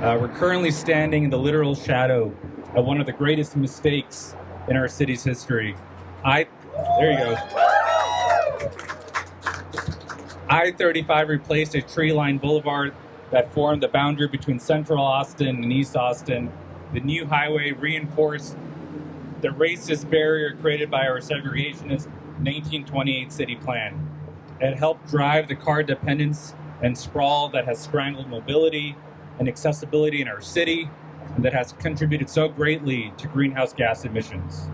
We're currently standing in the literal shadow of one of the greatest mistakes in our city's history. There you go. I-35 replaced a tree-lined boulevard that formed the boundary between central Austin and East Austin. The new highway reinforced the racist barrier created by our segregationist 1928 city plan. It helped drive the car dependence and sprawl that has strangled mobility and accessibility in our city, and that has contributed so greatly to greenhouse gas emissions.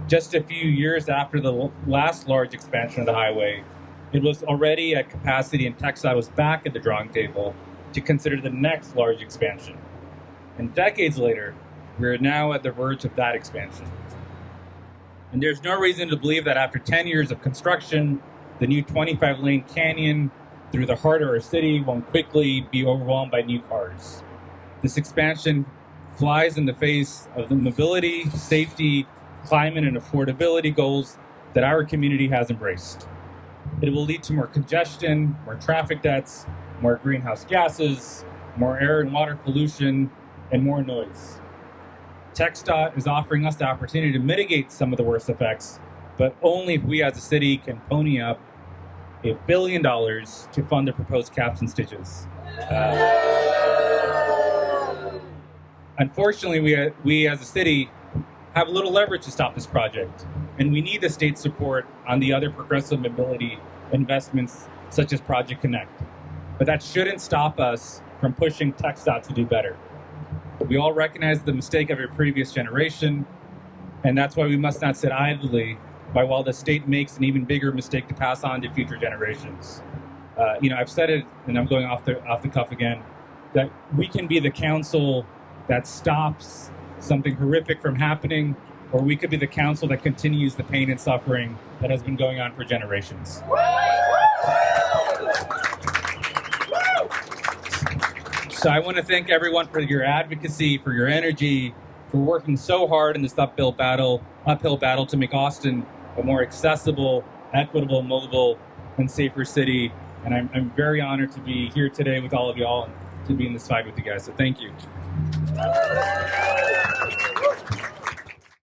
Just a few years after the last large expansion of the highway, it was already at capacity, and TxDOT was back at the drawing table to consider the next large expansion. And decades later, we are now at the verge of that expansion. And there's no reason to believe that after 10 years of construction, the new 25-lane canyon through the heart of our city won't quickly be overwhelmed by new cars. This expansion flies in the face of the mobility, safety, climate, and affordability goals that our community has embraced. It will lead to more congestion, more traffic deaths, more greenhouse gases, more air and water pollution, and more noise. TxDOT is offering us the opportunity to mitigate some of the worst effects, but only if we as a city can pony up $1 billion to fund the proposed caps and stitches. Unfortunately, we as a city have little leverage to stop this project, and we need the state's support on the other progressive mobility investments such as Project Connect. But that shouldn't stop us from pushing TxDOT to do better. We all recognize the mistake of a previous generation, and that's why we must not sit idly by while the state makes an even bigger mistake to pass on to future generations. I've said it, and I'm going off the cuff again, that we can be the council that stops something horrific from happening, or we could be the council that continues the pain and suffering that has been going on for generations. So I want to thank everyone for your advocacy, for your energy, for working so hard in this uphill battle to make Austin a more accessible, equitable, mobile, and safer city. And I'm very honored to be here today with all of y'all and to be in this fight with you guys. So thank you.